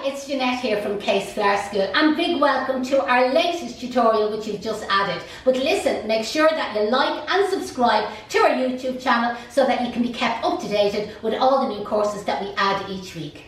it's Janette here from Case Flower School, and big welcome to our latest tutorial which you've just added. But listen, make sure that you like and subscribe to our YouTube channel so that you can be kept up to date with all the new courses that we add each week.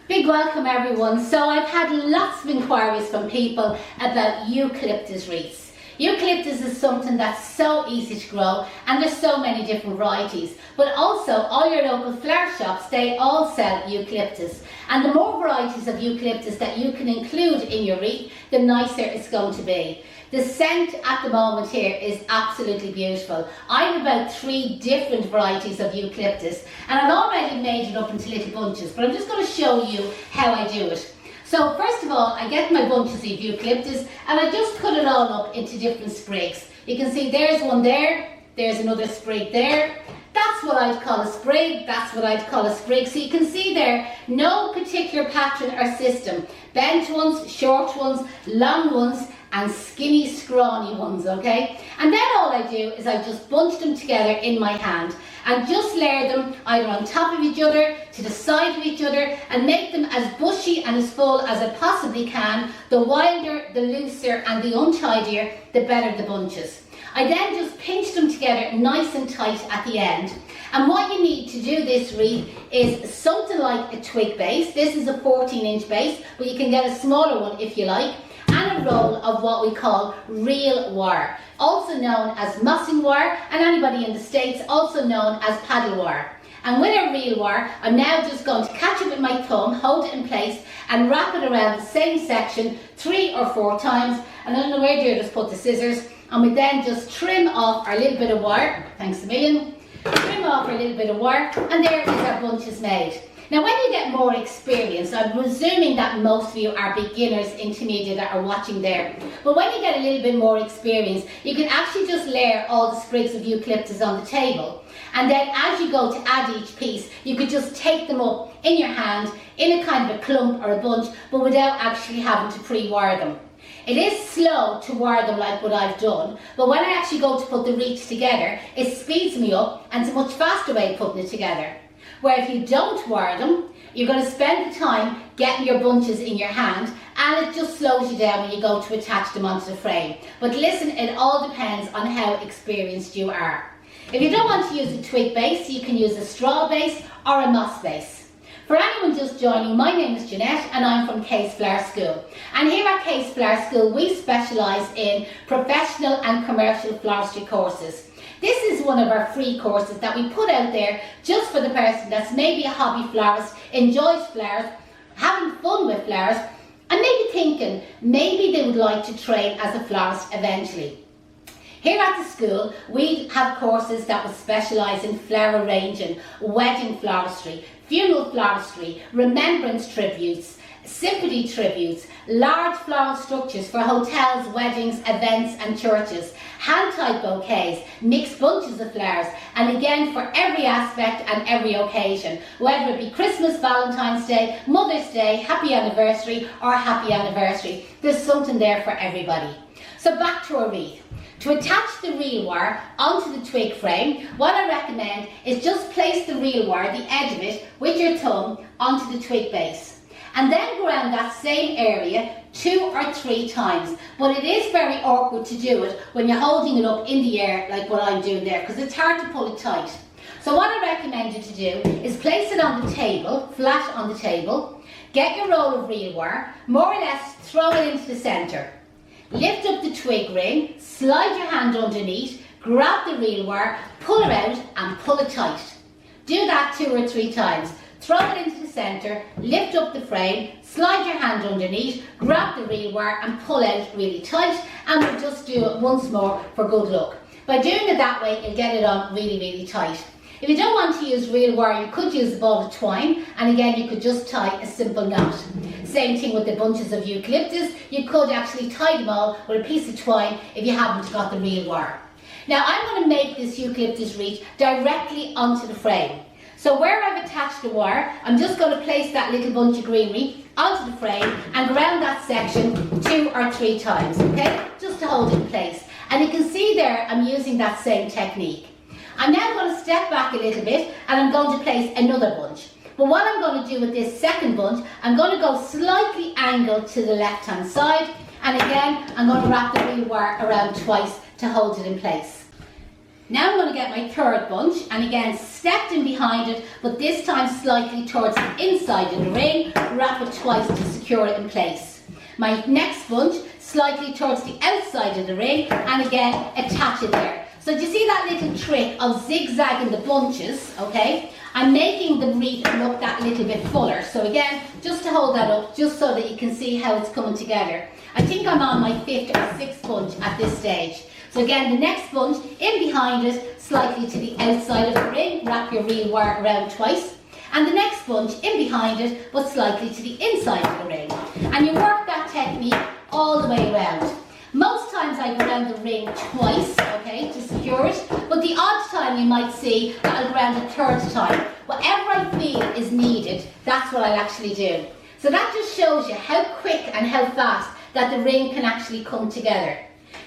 Big welcome everyone. So I've had lots of inquiries from people about eucalyptus wreaths. Eucalyptus is something that's so easy to grow, and there's so many different varieties. But also all your local flower shops, they all sell eucalyptus. And the more varieties of eucalyptus that you can include in your wreath, the nicer it's going to be. The scent at the moment here is absolutely beautiful. I have about 3 different varieties of eucalyptus, and I've already made it up into little bunches, but I'm just going to show you how I do it. So first of all, I get my bunches of eucalyptus and I just cut it all up into different sprigs. You can see there's one there, there's another sprig there. That's what I'd call a sprig, that's what I'd call a sprig. So you can see there, no particular pattern or system. Bent ones, short ones, long ones, and skinny, scrawny ones, okay? And then all I do is I just bunch them together in my hand and just layer them either on top of each other, to the side of each other, and make them as bushy and as full as I possibly can. The wilder, the looser, and the untidier, the better the bunches. I then just pinch them together nice and tight at the end. And what you need to do this wreath is something like a twig base. This is a 14-inch base, but you can get a smaller one if you like. And a roll of what we call real wire, also known as mossing wire, and anybody in the States also known as paddle wire. And with a real wire, I'm now just going to catch it with my thumb, hold it in place, and wrap it around the same section 3 or 4 times. And then where do you just put the scissors, and we then just trim off our little bit of wire. Thanks a million. Trim off our little bit of wire, and there is our bunches made. Now when you get more experience, I'm presuming that most of you are beginners, intermediate, that are watching there. But when you get a little bit more experience, you can actually just layer all the sprigs of eucalyptus on the table. And then as you go to add each piece, you could just take them up in your hand, in a kind of a clump or a bunch, but without actually having to pre-wire them. It is slow to wire them like what I've done, but when I actually go to put the wreaths together, it speeds me up and it's a much faster way of putting it together. Where if you don't wire them, you're going to spend the time getting your bunches in your hand, and it just slows you down when you go to attach them onto the frame. But listen, it all depends on how experienced you are. If you don't want to use a twig base, you can use a straw base or a moss base. For anyone just joining, my name is Janette and I'm from Case Flower School. And here at Case Flower School we specialise in professional and commercial floristry courses. This is one of our free courses that we put out there just for the person that's maybe a hobby florist, enjoys flowers, having fun with flowers, and maybe thinking maybe they would like to train as a florist eventually. Here at the school, we have courses that will specialise in flower arranging, wedding floristry, funeral floristry, remembrance tributes, symphony tributes, large floral structures for hotels, weddings, events and churches, hand-tied bouquets, mixed bunches of flowers, and again for every aspect and every occasion, whether it be Christmas, Valentine's Day, Mother's Day, Happy Anniversary or Happy Anniversary. There's something there for everybody. So back to our wreath. To attach the real wire onto the twig frame, what I recommend is just place the real wire, the edge of it, with your thumb onto the twig base. And then go around that same area 2 or 3 times. But it is very awkward to do it when you're holding it up in the air like what I'm doing there, because it's hard to pull it tight. So what I recommend you to do is place it on the table, flat on the table, get your roll of real wire, more or less throw it into the centre. Lift up the twig ring, slide your hand underneath, grab the real wire, pull it out and pull it tight. Do that 2 or 3 times. Throw it into the centre, lift up the frame, slide your hand underneath, grab the real wire and pull out really tight, and we'll just do it once more for good luck. By doing it that way, you'll get it on really, really tight. If you don't want to use real wire, you could use a ball of twine, and again you could just tie a simple knot. Same thing with the bunches of eucalyptus, you could actually tie them all with a piece of twine if you haven't got the real wire. Now I'm going to make this eucalyptus wreath directly onto the frame. So where I've attached the wire, I'm just going to place that little bunch of greenery onto the frame and go around that section 2 or 3 times, okay? Just to hold it in place. And you can see there I'm using that same technique. I'm now going to step back a little bit and I'm going to place another bunch. But what I'm going to do with this second bunch, I'm going to go slightly angled to the left hand side, and again I'm going to wrap the reel wire around twice to hold it in place. Now I'm going to get my third bunch, and again stepped in behind it, but this time slightly towards the inside of the ring, wrap it twice to secure it in place. My next bunch slightly towards the outside of the ring, and again attach it there. So do you see that little trick of zigzagging the bunches, okay? I'm making the wreath look that little bit fuller. So again, just to hold that up, just so that you can see how it's coming together. I think I'm on my 5th or 6th bunch at this stage. So again, the next bunch, in behind it, slightly to the outside of the ring, wrap your reel wire around twice. And the next bunch, in behind it, but slightly to the inside of the ring. And you work that technique all the way around. Most times I go around the ring twice, okay, to secure it, but the odd time you might see that I'll go around the third time. Whatever I feel is needed, that's what I'll actually do. So that just shows you how quick and how fast that the ring can actually come together.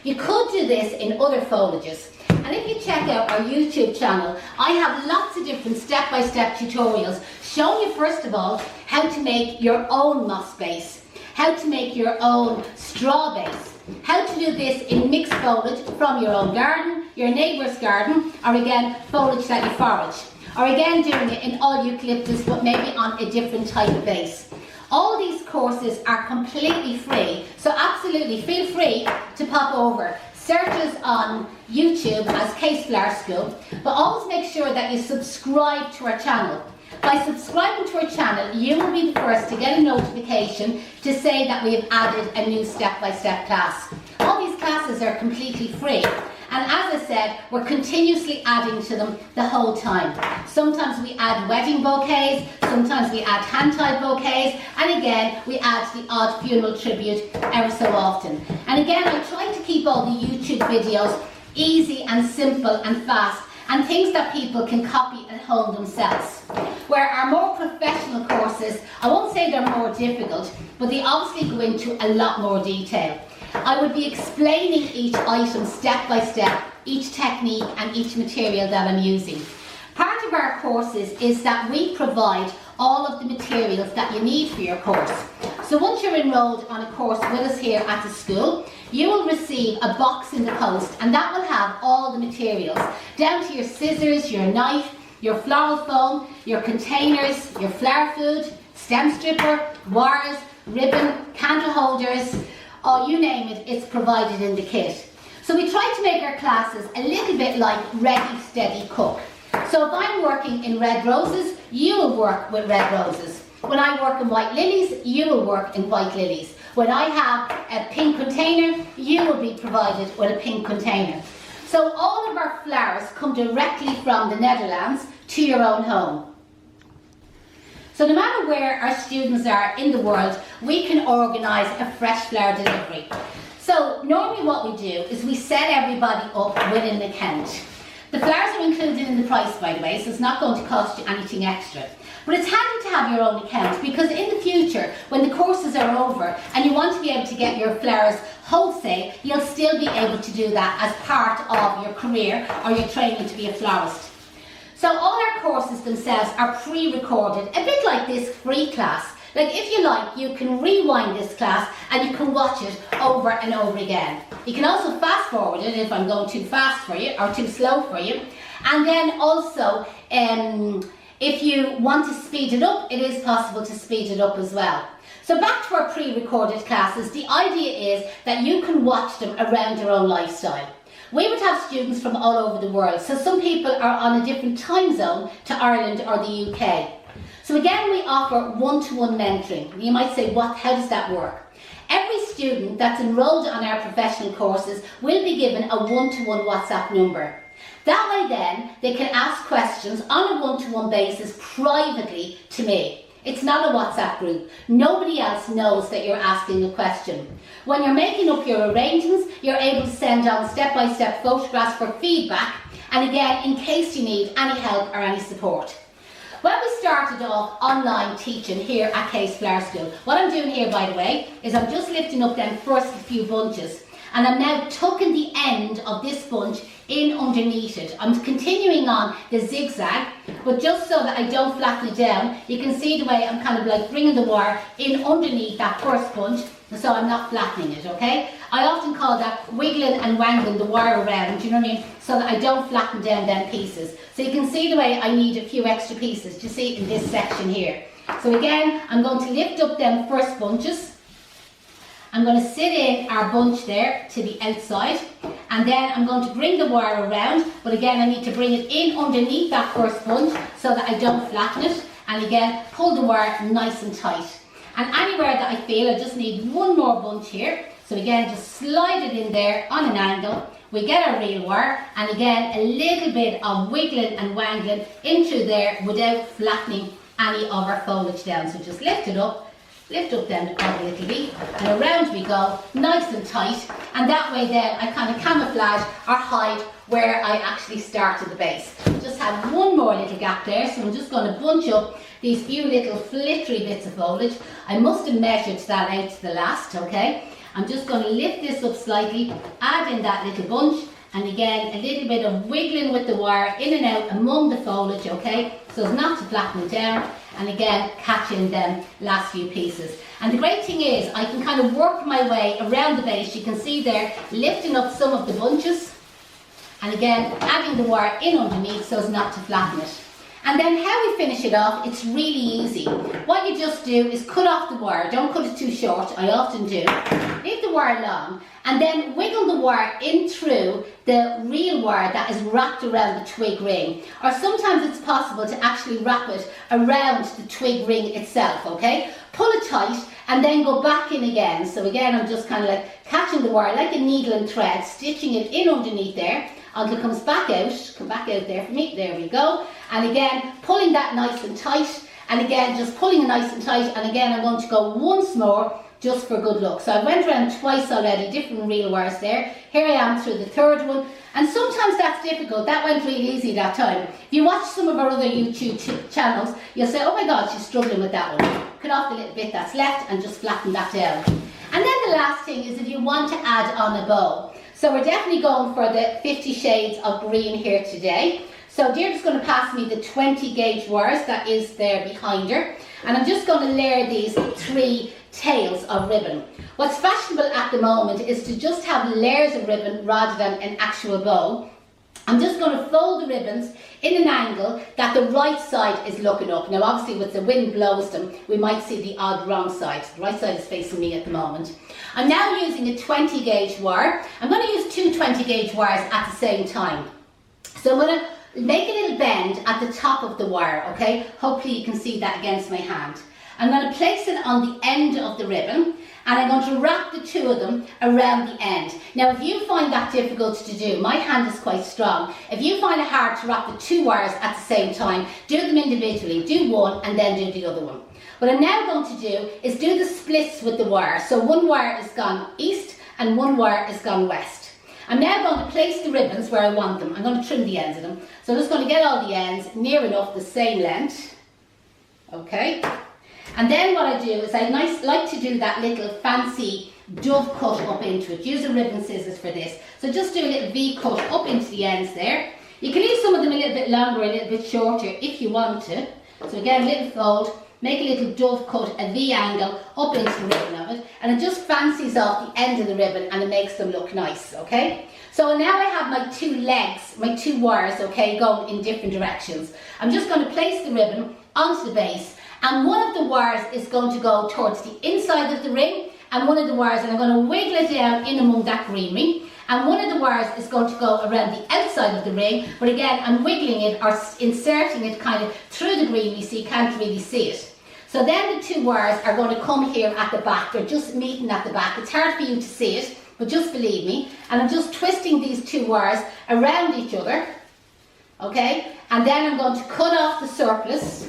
You could do this in other foliages. And if you check out our YouTube channel, I have lots of different step-by-step tutorials showing you, first of all, how to make your own moss base, how to make your own straw base, how to do this in mixed foliage from your own garden, your neighbour's garden, or again, foliage that you forage. Or again, doing it in all eucalyptus, but maybe on a different type of base. All these courses are completely free, so absolutely feel free to pop over. Search us on YouTube as Case Flower School, but always make sure that you subscribe to our channel. By subscribing to our channel, you will be the first to get a notification to say that we have added a new step-by-step class. All these classes are completely free, and as I said, we're continuously adding to them the whole time. Sometimes we add wedding bouquets, sometimes we add hand-tied bouquets, and again, we add the odd funeral tribute ever so often. And again, I try to keep all the YouTube videos easy and simple and fast, and things that people can copy at home themselves. Where our more professional courses, I won't say they're more difficult, but they obviously go into a lot more detail. I would be explaining each item step by step, each technique and each material that I'm using. Part of our courses is that we provide all of the materials that you need for your course. So once you're enrolled on a course with us here at the school, you will receive a box in the post, and that will have all the materials, down to your scissors, your knife, your floral foam, your containers, your flower food, stem stripper, wires, ribbon, candle holders, oh, you name it, it's provided in the kit. So we try to make our classes a little bit like Ready, Steady, Cook. So if I'm working in red roses, you will work with red roses. When I work in white lilies, you will work in white lilies. When I have a pink container, you will be provided with a pink container. So all of our flowers come directly from the Netherlands to your own home. So no matter where our students are in the world, we can organise a fresh flower delivery. So normally what we do is we set everybody up with an account. The flowers are included in the price, by the way, so it's not going to cost you anything extra. But it's handy to have your own account, because in the future, when the courses are over and you want to be able to get your flowers wholesale, you'll still be able to do that as part of your career or your training to be a florist. So all our courses themselves are pre-recorded, a bit like this free class. Like, if you like, you can rewind this class and you can watch it over and over again. You can also fast forward it if I'm going too fast for you or too slow for you. And then also, if you want to speed it up, it is possible to speed it up as well. So back to our pre-recorded classes, the idea is that you can watch them around your own lifestyle. We would have students from all over the world, so some people are on a different time zone to Ireland or the UK. So again, we offer one-to-one mentoring. You might say, how does that work? Every student that's enrolled on our professional courses will be given a one-to-one WhatsApp number. That way then, they can ask questions on a one-to-one basis privately to me. It's not a WhatsApp group. Nobody else knows that you're asking a question. When you're making up your arrangements, you're able to send on step-by-step photographs for feedback, and again, in case you need any help or any support. When we started off online teaching here at Case Flower School, what I'm doing here, by the way, is I'm just lifting up them first few bunches. And I'm now tucking the end of this bunch in underneath it. I'm continuing on the zigzag, but just so that I don't flatten it down, you can see the way I'm kind of like bringing the wire in underneath that first bunch, so I'm not flattening it, okay? I often call that wiggling and wangling the wire around, you know what I mean? So that I don't flatten down them pieces. So you can see the way I need a few extra pieces, you see in this section here. So again, I'm going to lift up them first bunches. I'm going to sit in our bunch there to the outside, and then I'm going to bring the wire around, but again I need to bring it in underneath that first bunch so that I don't flatten it, and again pull the wire nice and tight. And anywhere that I feel I just need one more bunch here, so again just slide it in there on an angle. We get our real wire, and again a little bit of wiggling and wangling into there without flattening any of our foliage down. So just lift it up. Lift up then a little bit, and around we go, nice and tight, and that way then I kind of camouflage or hide where I actually started the base. Just have one more little gap there, so I'm just going to bunch up these few little flittery bits of foliage. I must have measured that out to the last, okay? I'm just going to lift this up slightly, add in that little bunch, and again a little bit of wiggling with the wire in and out among the foliage, okay? So as not to flatten it down, and again catch in them last few pieces. And the great thing is I can kind of work my way around the base. You can see there lifting up some of the bunches, and again adding the wire in underneath so as not to flatten it. And then how we finish it off, it's really easy. What you just do is cut off the wire. Don't cut it too short, I often do. Leave the wire long, and then wiggle the wire in through the real wire that is wrapped around the twig ring. Or sometimes it's possible to actually wrap it around the twig ring itself, okay? Pull it tight and then go back in again. So again, I'm just kind of like catching the wire like a needle and thread, stitching it in underneath there until it comes back out. Come back out there for me, there we go. And again, pulling that nice and tight, and again, just pulling it nice and tight, and again, I'm going to go once more, just for good luck. So I went around twice already, different reel wires there. Here I am through the third one, and sometimes that's difficult. That went really easy that time. If you watch some of our other YouTube channels, you'll say, oh my God, she's struggling with that one. Cut off the little bit that's left and just flatten that down. And then the last thing is if you want to add on a bow. So we're definitely going for the 50 shades of green here today. So Deirdre's going to pass me the 20 gauge wires that is there behind her. And I'm just going to layer these 3 tails of ribbon. What's fashionable at the moment is to just have layers of ribbon rather than an actual bow. I'm just going to fold the ribbons in an angle that the right side is looking up. Now obviously with the wind blows them, we might see the odd wrong side. The right side is facing me at the moment. I'm now using a 20 gauge wire. I'm going to use 2 20 gauge wires at the same time. So I'm going to make a little bend at the top of the wire, okay? Hopefully you can see that against my hand. I'm going to place it on the end of the ribbon, and I'm going to wrap the 2 of them around the end. Now if you find that difficult to do, my hand is quite strong. If you find it hard to wrap the 2 wires at the same time, do them individually. Do one and then do the other one. What I'm now going to do is do the splits with the wire. So one wire is gone east and one wire is gone west. I'm now going to place the ribbons where I want them. I'm going to trim the ends of them. So I'm just going to get all the ends near enough the same length. Okay. And then what I do is I like to do that little fancy dove cut up into it. Use a ribbon scissors for this. So just do a little V cut up into the ends there. You can leave some of them a little bit longer, a little bit shorter if you want to. So again, a little fold, make a little dove cut, a V angle up into the ribbon of it, and it just fancies off the end of the ribbon and it makes them look nice, okay? So now I have my 2 legs, my 2 wires, okay, going in different directions. I'm just going to place the ribbon onto the base. And one of the wires is going to go towards the inside of the ring, and one of the wires, and I'm going to wiggle it down in among that green ring, and one of the wires is going to go around the outside of the ring, but again I'm wiggling it or inserting it kind of through the green so you can't really see it. So then the 2 wires are going to come here at the back. They're just meeting at the back. It's hard for you to see it, but just believe me. And I'm just twisting these 2 wires around each other, okay? And then I'm going to cut off the surplus.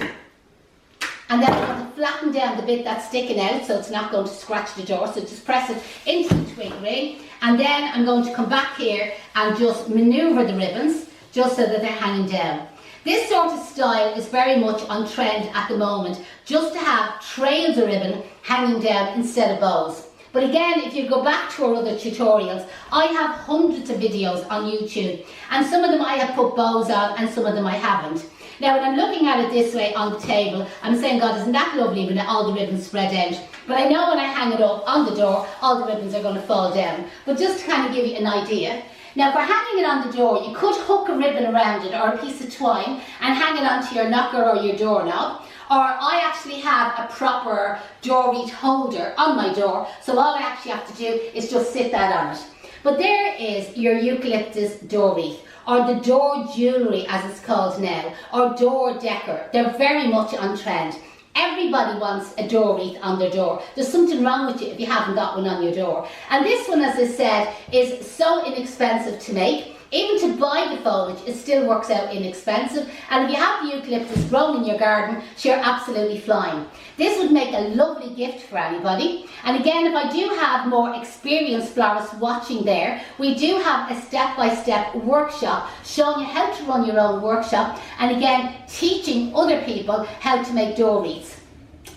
And then I'm going to flatten down the bit that's sticking out so it's not going to scratch the door. So just press it into the twig ring. And then I'm going to come back here and just manoeuvre the ribbons just so that they're hanging down. This sort of style is very much on trend at the moment, just to have trails of ribbon hanging down instead of bows. But But again, if you go back to our other tutorials, I have hundreds of videos on YouTube, and some of them I have put bows on and some of them I haven't. Now when I'm looking at it this way on the table, I'm saying, God, isn't that lovely when all the ribbons spread out? But I know when I hang it up on the door, all the ribbons are going to fall down. But just to kind of give you an idea, now for hanging it on the door, you could hook a ribbon around it or a piece of twine and hang it onto your knocker or your doorknob. Or I actually have a proper door wreath holder on my door, so all I actually have to do is just sit that on it. But there is your eucalyptus door wreath, or the door jewellery as it's called now, or door decor. They're very much on trend. Everybody wants a door wreath on their door. There's something wrong with you if you haven't got one on your door. And this one, as I said, is so inexpensive to make. Even to buy the foliage, it still works out inexpensive. And if you have the eucalyptus grown in your garden, you're absolutely flying. This would make a lovely gift for anybody. And again, if I do have more experienced florists watching there, we do have a step-by-step workshop showing you how to run your own workshop. And again, teaching other people how to make door wreaths.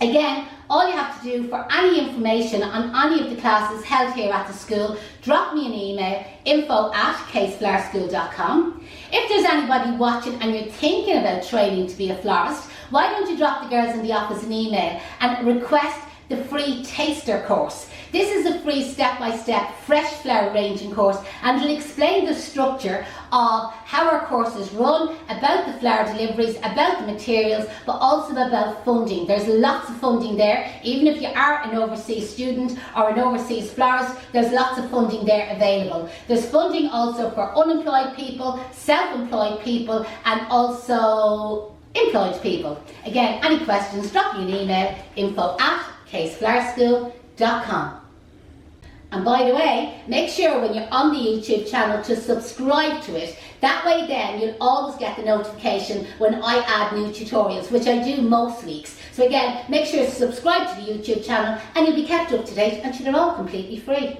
Again, all you have to do for any information on any of the classes held here at the school, drop me an email, info@caseflowerschool.com. If there's anybody watching and you're thinking about training to be a florist, why don't you drop the girls in the office an email and request the free taster course. This is a free step-by-step fresh flower arranging course, and it'll explain the structure of how our courses run, about the flower deliveries, about the materials, but also about funding. There's lots of funding there. Even if you are an overseas student or an overseas florist, there's lots of funding there available. There's funding also for unemployed people, self-employed people, and also employed people. Again, any questions, drop me an email, info@caseflowerschool.com. And by the way, make sure when you're on the YouTube channel to subscribe to it. That way then you'll always get the notification when I add new tutorials, which I do most weeks. So again, make sure to subscribe to the YouTube channel and you'll be kept up to date, and they're all completely free.